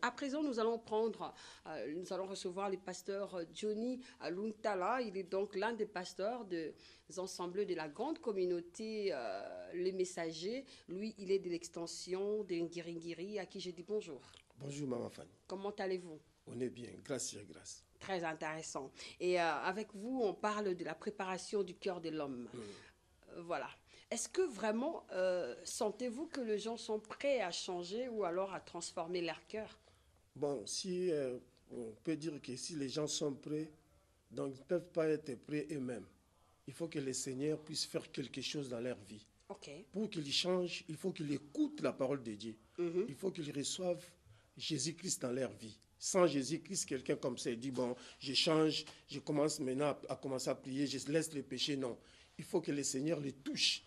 À présent, nous allons recevoir le pasteur Johnny Luntala. Il est donc l'un des pasteurs des ensembles de la grande communauté Les Messagers. Lui, il est de l'extension de Ngiringiri, à qui je dis bonjour. Bonjour, Maman Fanny. Comment allez-vous? On est bien, grâce sur grâce. Très intéressant. Et avec vous, on parle de la préparation du cœur de l'homme. Voilà. Est-ce que vraiment, sentez-vous que les gens sont prêts à changer ou alors à transformer leur cœur? Bon, si on peut dire que si les gens sont prêts, donc ils ne peuvent pas être prêts eux-mêmes. Il faut que le Seigneur puisse faire quelque chose dans leur vie. Okay. Pour qu'ils changent, il faut qu'ils écoutent la parole de Dieu. Il faut qu'ils reçoivent Jésus-Christ dans leur vie. Sans Jésus-Christ, quelqu'un comme ça, il dit, bon, je change, je commence maintenant à commencer à prier, je laisse les péchés. Non, il faut que le Seigneur les touche.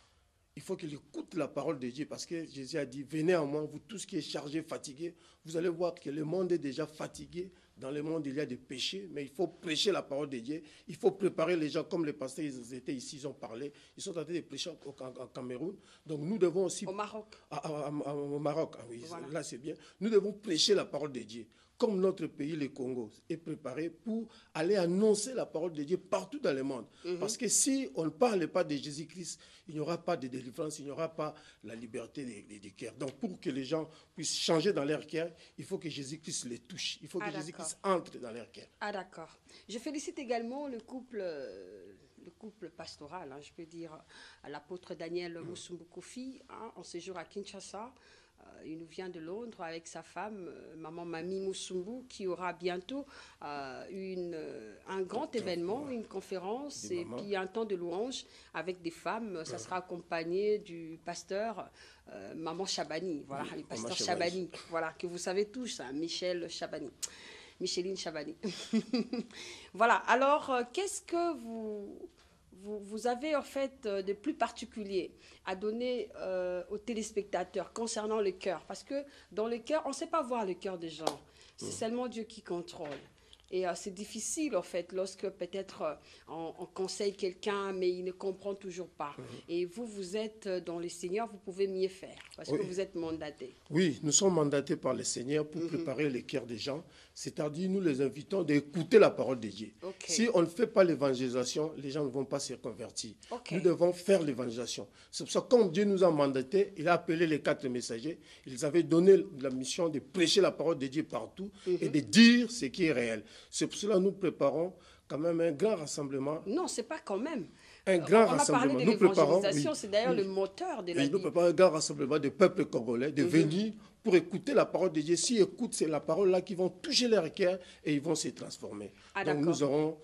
Il faut qu'il écoute la parole de Dieu parce que Jésus a dit, venez à moi, vous tous qui êtes chargés, fatigués. Vous allez voir que le monde est déjà fatigué. Dans le monde, il y a des péchés, mais il faut prêcher la parole de Dieu. Il faut préparer les gens, comme les pasteurs, ils étaient ici, ils ont parlé. Ils sont en train de prêcher en Cameroun. Donc nous devons aussi... Au Maroc. Au Maroc, oui, voilà. Là c'est bien. Nous devons prêcher la parole de Dieu. Comme notre pays, le Congo, est préparé pour aller annoncer la parole de Dieu partout dans le monde. Parce que si on ne parle pas de Jésus-Christ, il n'y aura pas de délivrance, il n'y aura pas la liberté des cœurs. Donc pour que les gens puissent changer dans leur cœur, il faut que Jésus-Christ les touche. Il faut que Jésus-Christ entre dans leur cœur. Ah d'accord. Je félicite également le couple pastoral, hein, je peux dire, l'apôtre Daniel Musungu Kofi, hein, en séjour à Kinshasa. Il nous vient de Londres avec sa femme, maman Mami Musungu, qui aura bientôt un grand événement, une conférence et puis un temps de louange avec des femmes. Ça sera accompagné du pasteur maman Chabani, voilà, le pasteur Chabani, voilà, que vous savez tous, hein, Micheline Chabani. Voilà, alors qu'est-ce que vous avez en fait de plus particulier à donner aux téléspectateurs concernant le cœur? Parce que dans le cœur, on ne sait pas voir le cœur des gens. C'est seulement Dieu qui contrôle. Et c'est difficile, en fait, lorsque peut-être on conseille quelqu'un, mais il ne comprend toujours pas. Et vous êtes dans le Seigneur, vous pouvez mieux faire, parce que vous êtes mandaté. Oui, nous sommes mandatés par le Seigneur pour préparer les cœurs des gens. C'est-à-dire, nous les invitons d'écouter la parole de Dieu. Si on ne fait pas l'évangélisation, les gens ne vont pas se convertir. Nous devons faire l'évangélisation. C'est pour ça que, comme Dieu nous a mandatés, il a appelé les 4 messagers. Ils avaient donné la mission de prêcher la parole de Dieu partout et de dire ce qui est réel. C'est pour cela que nous préparons quand même un grand rassemblement. Non, c'est pas quand même. Un grand on rassemblement. A parlé de l'évangélisation, c'est d'ailleurs le moteur de la vie. Nous préparons un grand rassemblement de peuple congolais, de venir pour écouter la parole de Dieu. S'ils écoutent, c'est la parole là qui vont toucher leur cœur et ils vont se transformer. Donc nous aurons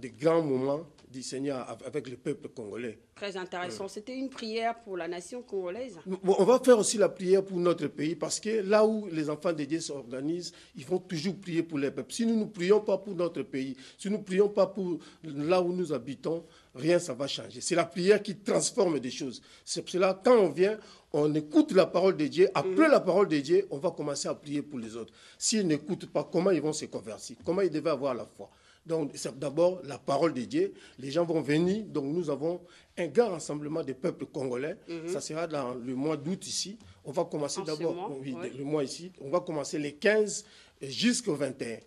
des grands moments du Seigneur avec le peuple congolais. Très intéressant. C'était une prière pour la nation congolaise. On va faire aussi la prière pour notre pays parce que là où les enfants de Dieu s'organisent, ils vont toujours prier pour les peuples. Si nous ne prions pas pour notre pays, si nous ne prions pas pour là où nous habitons, rien ça va changer. C'est la prière qui transforme des choses. C'est pour cela quand on vient, on écoute la parole de Dieu. Après la parole de Dieu, on va commencer à prier pour les autres. S'ils n'écoutent pas, comment ils vont se convertir? Comment ils devaient avoir la foi? Donc, c'est d'abord la parole de Dieu. Les gens vont venir. Donc, nous avons un grand rassemblement des peuples congolais. Ça sera dans le mois d'août ici. On va commencer d'abord, le mois ici. On va commencer les 15 jusqu'au 21.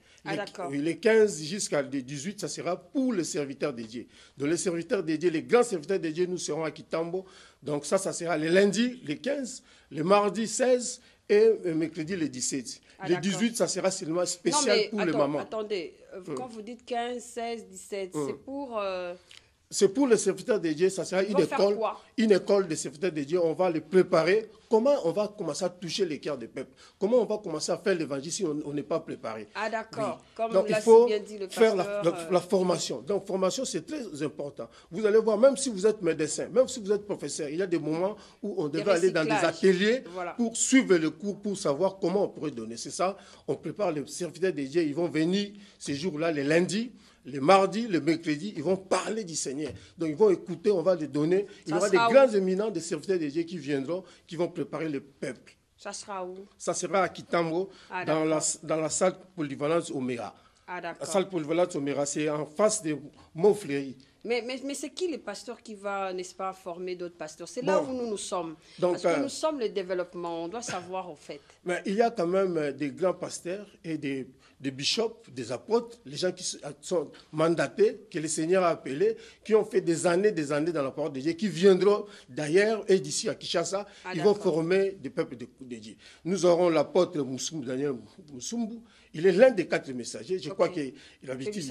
Les 15 jusqu'à 18, ça sera pour les serviteurs de Dieu. Donc, les serviteurs de Dieu, les grands serviteurs de Dieu, nous serons à Kitambo. Donc, ça sera le lundi, le 15, le mardi 16 et le mercredi, le 17. Le 18, ça sera seulement spécial pour les mamans. Attendez, quand vous dites 15, 16, 17, c'est pour... C'est pour les serviteurs de Dieu, ça sera une école de serviteurs de Dieu. On va les préparer. Comment on va commencer à toucher les cœurs des peuples? Comment on va commencer à faire l'évangile si on n'est pas préparé? Ah d'accord, comme donc, il faut faire la formation. Donc, formation, c'est très important. Vous allez voir, même si vous êtes médecin, même si vous êtes professeur, il y a des moments où on devait aller dans des ateliers pour suivre le cours, pour savoir comment on pourrait donner. C'est ça, on prépare les serviteurs de Dieu. Ils vont venir ces jours-là, les lundis, les mardis, les mercredis, ils vont parler du Seigneur. Donc, ils vont écouter, on va les donner. Il y aura des grands éminents, des serviteurs de Dieu qui viendront, qui vont préparer le peuple. Ça sera où? Ça sera à Kitambo, dans la salle polyvalente Omega. Ah, la salle polyvalente Omega, c'est en face de Montfleury. Mais c'est qui les pasteurs qui va, n'est-ce pas, former d'autres pasteurs? C'est là où nous sommes. Donc, parce que nous sommes le développement, on doit savoir au fait. Mais il y a quand même des grands pasteurs et des bishops, des apôtres, les gens qui sont mandatés, que le Seigneur a appelés, qui ont fait des années dans la parole de Dieu, qui viendront d'ailleurs et d'ici à Kinshasa, ils vont former des peuples de Dieu. Nous aurons l'apôtre Daniel Musumbu. Il est l'un des 4 messagers. Je crois qu'il habite ici.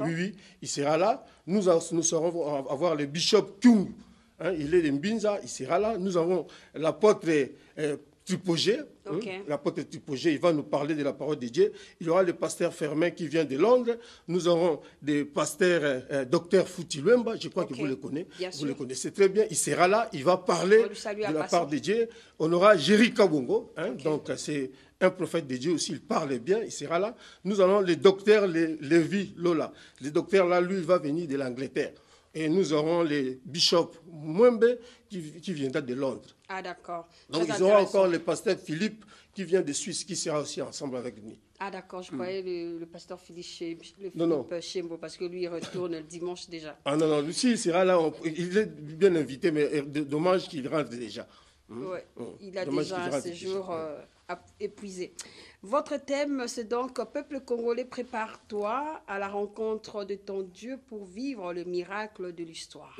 Oui, il sera là. Nous saurons avoir le bishop Kyung. Hein, il est de Mbinza, il sera là. Nous avons l'apôtre Tripogé. L'apôtre Tripogé, il va nous parler de la parole de Dieu. Il y aura le pasteur Fermin qui vient de Londres. Nous aurons des pasteurs docteur Futiluemba, je crois que vous le connaissez. Vous le connaissez très bien. Il sera là, il va parler de la part de Dieu. On aura Jerry Kabongo, hein, donc c'est un prophète de Dieu aussi, il parle bien, il sera là. Nous avons le docteur Lévi Lola. Le docteur là, lui, il va venir de l'Angleterre. Et nous aurons les bishops Mwembe qui viendra de Londres. Ah, d'accord. Donc, ils auront encore le pasteur Philippe qui vient de Suisse, qui sera aussi ensemble avec nous. Ah, d'accord. Je croyais le pasteur Philippe Chembo, parce que lui, il retourne le dimanche déjà. Ah non, lui, il sera là. Il est bien invité, mais dommage qu'il rentre déjà. Oui, il a déjà un séjour épuisé. Votre thème, c'est donc « Peuple congolais, prépare-toi à la rencontre de ton Dieu pour vivre le miracle de l'histoire ».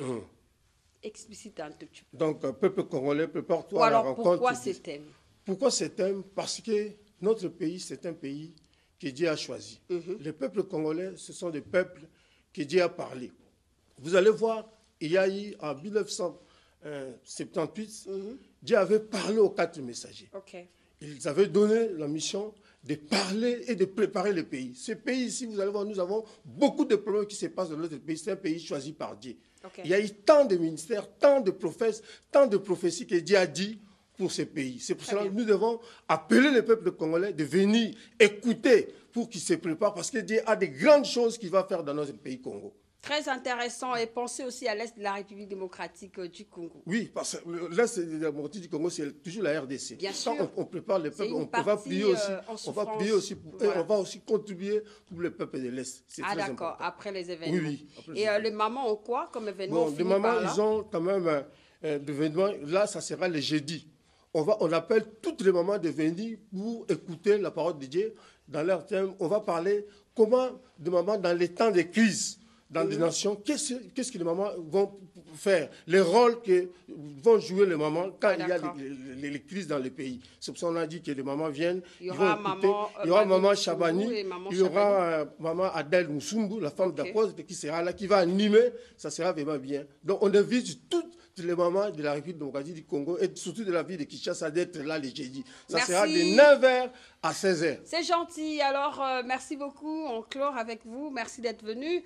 Explicite un tout petit peu. Donc, peuple congolais, prépare-toi à la rencontre. Pourquoi ce thème? Pourquoi ce thème? Parce que notre pays, c'est un pays que Dieu a choisi. Les peuples congolais, ce sont des peuples que Dieu a parlé. Vous allez voir, il y a eu en 1978, Dieu avait parlé aux 4 messagers. Ils avaient donné la mission de parler et de préparer le pays. Ce pays ici, vous allez voir, nous avons beaucoup de problèmes qui se passent dans notre pays. C'est un pays choisi par Dieu. Il y a eu tant de ministères, tant de prophètes, tant de prophéties que Dieu a dit pour ce pays. C'est pour cela que nous devons appeler le peuple congolais de venir écouter pour qu'il se prépare, parce que Dieu a de grandes choses qu'il va faire dans notre pays Congo. Très intéressant, et pensez aussi à l'Est de la République démocratique du Congo. Oui, parce que l'Est de la démocratie du Congo, c'est toujours la RDC. Bien sûr. On prépare les peuples, on va prier aussi, et on va aussi contribuer pour les peuples de l'Est. Ah d'accord, après les événements. Oui. Et les mamans ont quoi comme événement? Les mamans, ils ont quand même des événements. Là, ça sera le jeudi. On appelle toutes les mamans de venir pour écouter la parole de Dieu. Dans leur thème, on va parler comment des mamans dans les temps de crise dans des nations, qu'est-ce que les mamans vont faire, les rôles que vont jouer les mamans quand il y a les crises dans les pays. C'est pour ça qu'on a dit que les mamans viennent, il y aura maman Chabani, il y aura maman Adèle Musumbu, la femme d'apôtre qui sera là, qui va animer, ça sera vraiment bien. Donc on invite toutes les mamans de la République démocratique du Congo et surtout de la ville de Kinshasa d'être là les jeudis. Ça sera de 9h à 16h. C'est gentil. Alors, merci beaucoup. On clore avec vous. Merci d'être venu.